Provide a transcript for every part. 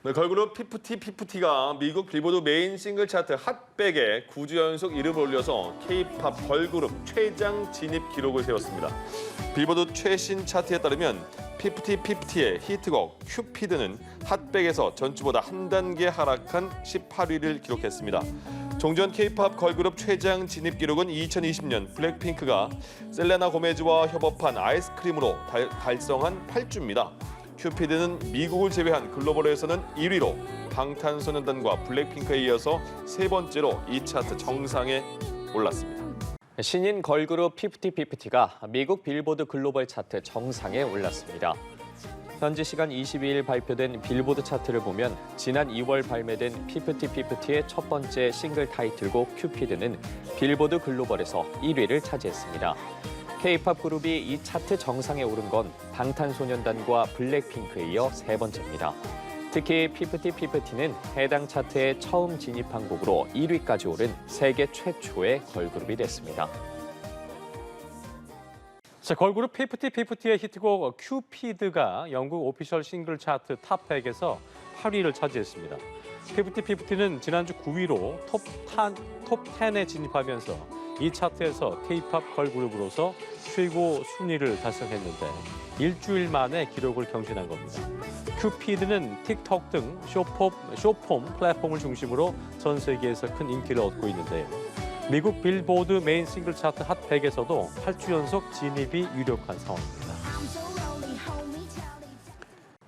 네, 걸그룹 피프티가 미국 빌보드 메인 싱글 차트 핫백에 9주 연속 이름을 올려서 K-팝 걸그룹 최장 진입 기록을 세웠습니다. 빌보드 최신 차트에 따르면 피프티의 히트곡 큐피드는 핫백에서 전주보다 한 단계 하락한 18위를 기록했습니다. 종전 K-팝 걸그룹 최장 진입 기록은 2020년 블랙핑크가 셀레나 고메즈와 협업한 아이스크림으로 달성한 8주입니다. 큐피드는 미국을 제외한 글로벌에서는 1위로 방탄소년단과 블랙핑크에 이어서 세 번째로 이 차트 정상에 올랐습니다. 신인 걸그룹 피프티가 미국 빌보드 글로벌 차트 정상에 올랐습니다. 현지 시간 22일 발표된 빌보드 차트를 보면 지난 2월 발매된 피프티의 첫 번째 싱글 타이틀곡 큐피드는 빌보드 글로벌에서 1위를 차지했습니다. K-팝 그룹이 이 차트 정상에 오른 건 방탄소년단과 블랙핑크에 이어 세 번째입니다. 특히 피프티는 해당 차트에 처음 진입한 곡으로 1위까지 오른 세계 최초의 걸그룹이 됐습니다. 자, 걸그룹 피프티의 히트곡 큐피드가 영국 오피셜 싱글 차트 탑 100에서 8위를 차지했습니다. 피프티는 지난주 9위로 톱 10에 진입하면서 이 차트에서 K-팝 걸그룹으로서 최고 순위를 달성했는데 일주일 만에 기록을 경신한 겁니다. 큐피드는 틱톡 등 쇼폼 플랫폼을 중심으로 전 세계에서 큰 인기를 얻고 있는데요. 미국 빌보드 메인 싱글 차트 핫 100에서도 8주 연속 진입이 유력한 상황입니다.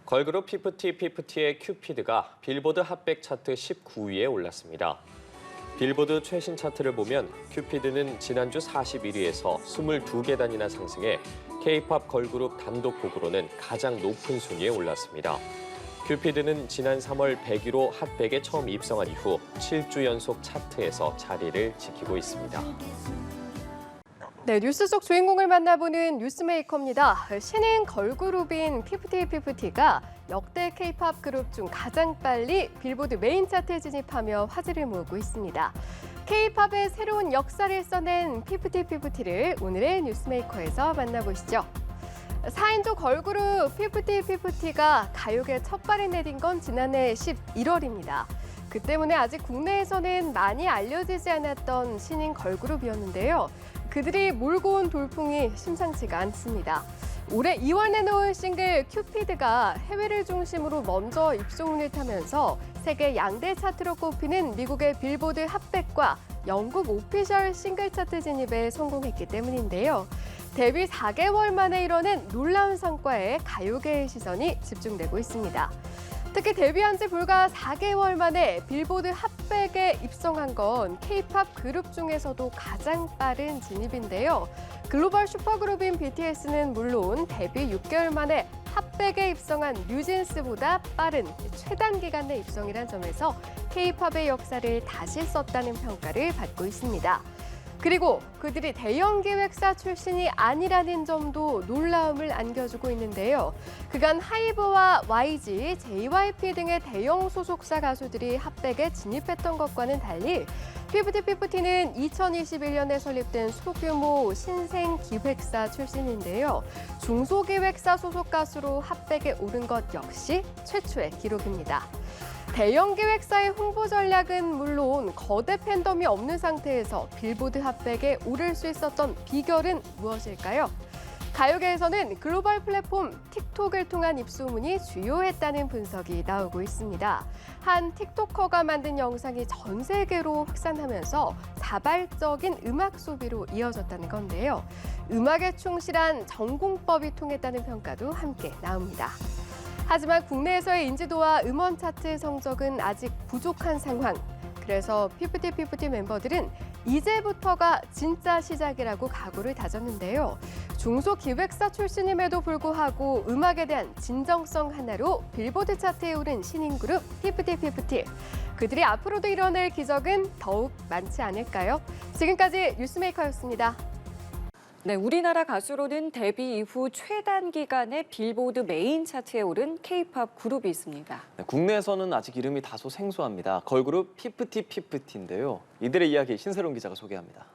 걸그룹 피프티의 큐피드가 빌보드 핫백 차트 19위에 올랐습니다. 빌보드 최신 차트를 보면 큐피드는 지난주 41위에서 22계단이나 상승해 K-팝 걸그룹 단독곡으로는 가장 높은 순위에 올랐습니다. 큐피드는 지난 3월 100위로 핫백에 처음 입성한 이후 7주 연속 차트에서 자리를 지키고 있습니다. 네, 뉴스 속 주인공을 만나보는 뉴스메이커입니다. 신인 걸그룹인 피프티가 역대 K-팝 그룹 중 가장 빨리 빌보드 메인 차트에 진입하며 화제를 모으고 있습니다. K-팝의 새로운 역사를 써낸 피프티를 오늘의 뉴스메이커에서 만나보시죠. 4인조 걸그룹 피프티가 가요계 첫 발을 내딘 건 지난해 11월입니다. 그 때문에 아직 국내에서는 많이 알려지지 않았던 신인 걸그룹이었는데요. 그들이 몰고 온 돌풍이 심상치가 않습니다. 올해 2월 내놓은 싱글 큐피드가 해외를 중심으로 먼저 입소문을 타면서 세계 양대 차트로 꼽히는 미국의 빌보드 핫백과 영국 오피셜 싱글 차트 진입에 성공했기 때문인데요. 데뷔 4개월 만에 이뤄낸 놀라운 성과에 가요계의 시선이 집중되고 있습니다. 특히 데뷔한 지 불과 4개월 만에 빌보드 핫백에 입성한 건 K-팝 그룹 중에서도 가장 빠른 진입인데요. 글로벌 슈퍼그룹인 BTS는 물론 데뷔 6개월 만에 핫백에 입성한 뉴진스보다 빠른 최단 기간 내 입성이란 점에서 K-팝의 역사를 다시 썼다는 평가를 받고 있습니다. 그리고 그들이 대형 기획사 출신이 아니라는 점도 놀라움을 안겨주고 있는데요. 그간 하이브와 YG, JYP 등의 대형 소속사 가수들이 핫백에 진입했던 것과는 달리 피프티는 2021년에 설립된 소규모 신생 기획사 출신인데요. 중소기획사 소속 가수로 핫백에 오른 것 역시 최초의 기록입니다. 대형 기획사의 홍보 전략은 물론 거대 팬덤이 없는 상태에서 빌보드 핫백에 오를 수 있었던 비결은 무엇일까요? 가요계에서는 글로벌 플랫폼 틱톡을 통한 입소문이 주요했다는 분석이 나오고 있습니다. 한 틱토커가 만든 영상이 전 세계로 확산하면서 자발적인 음악 소비로 이어졌다는 건데요. 음악에 충실한 전공법이 통했다는 평가도 함께 나옵니다. 하지만 국내에서의 인지도와 음원 차트 성적은 아직 부족한 상황. 그래서 피프티 멤버들은 이제부터가 진짜 시작이라고 각오를 다졌는데요. 중소기획사 출신임에도 불구하고 음악에 대한 진정성 하나로 빌보드 차트에 오른 신인 그룹 피프티. 그들이 앞으로도 이뤄낼 기적은 더욱 많지 않을까요? 지금까지 뉴스메이커였습니다. 네, 우리나라 가수로는 데뷔 이후 최단 기간에 빌보드 메인 차트에 오른 K-팝 그룹이 있습니다. 네, 국내에서는 아직 이름이 다소 생소합니다. 걸그룹 피프티인데요. 이들의 이야기 신세롬 기자가 소개합니다.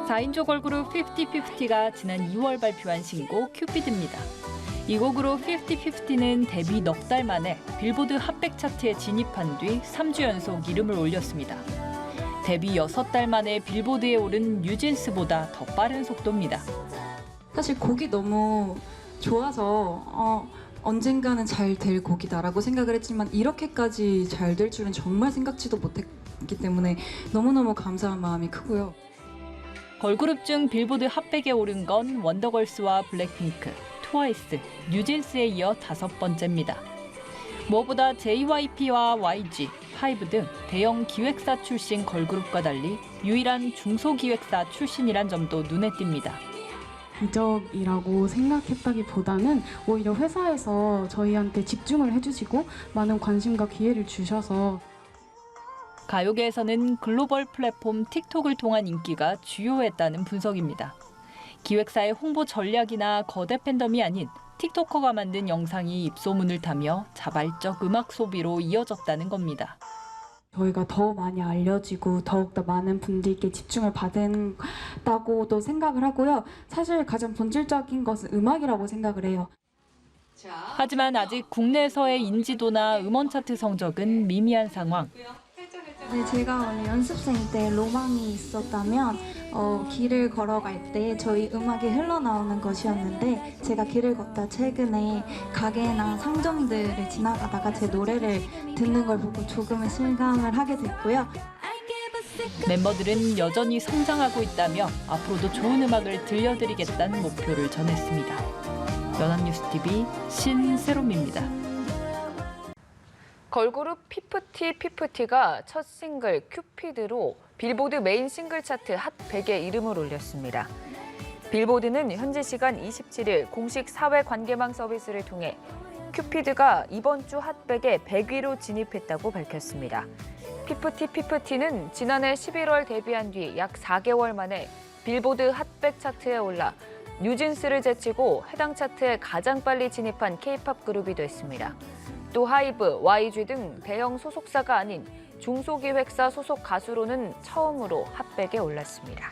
4인조 걸그룹 피프티가 지난 2월 발표한 신곡 큐피드입니다. 이 곡으로 50-50는 데뷔 넉 달 만에 빌보드 핫백 차트에 진입한 뒤 3주 연속 이름을 올렸습니다. 데뷔 6달 만에 빌보드에 오른 뉴진스보다 더 빠른 속도입니다. 사실 곡이 너무 좋아서 언젠가는 잘 될 곡이다라고 생각을 했지만 이렇게까지 잘 될 줄은 정말 생각지도 못했기 때문에 너무너무 감사한 마음이 크고요. 걸그룹 중 빌보드 핫백에 오른 건 원더걸스와 블랙핑크, 트와이스, 뉴진스에 이어 5번째입니다. 무엇보다 JYP와 YG, 하이브 등 대형 기획사 출신 걸그룹과 달리 유일한 중소기획사 출신이란 점도 눈에 띕니다. 이적이라고 생각했다기보다는 오히려 회사에서 저희한테 집중을 해주시고 많은 관심과 기회를 주셔서 가요계에서는 글로벌 플랫폼 틱톡을 통한 인기가 주요했다는 분석입니다. 기획사의 홍보 전략이나 거대 팬덤이 아닌 틱토커가 만든 영상이 입소문을 타며 자발적 음악 소비로 이어졌다는 겁니다. 저희가 더 많이 알려지고 더욱더 많은 분들께 집중을 받았다고도 생각을 하고요. 사실 가장 본질적인 것은 음악이라고 생각을 해요. 하지만 아직 국내에서의 인지도나 음원 차트 성적은 미미한 상황. 네, 제가 원래 연습생 때 로망이 있었다면 길을 걸어갈 때 저희 음악이 흘러나오는 것이었는데 제가 길을 걷다 최근에 가게나 상점들을 지나가다가 제 노래를 듣는 걸 보고 조금은 실감을 하게 됐고요. 멤버들은 여전히 성장하고 있다며 앞으로도 좋은 음악을 들려드리겠다는 목표를 전했습니다. 연합뉴스TV 신세롬입니다. 걸그룹 피프티가 첫 싱글 큐피드로 빌보드 메인 싱글 차트 핫 100에 이름을 올렸습니다. 빌보드는 현지 시간 27일 공식 사회 관계망 서비스를 통해 큐피드가 이번 주 핫 100에 100위로 진입했다고 밝혔습니다. 피프티는 지난해 11월 데뷔한 뒤 약 4개월 만에 빌보드 핫 100 차트에 올라 뉴진스를 제치고 해당 차트에 가장 빨리 진입한 K-팝 그룹이 됐습니다. 또 하이브, YG 등 대형 소속사가 아닌 중소기획사 소속 가수로는 처음으로 핫 100에 올랐습니다.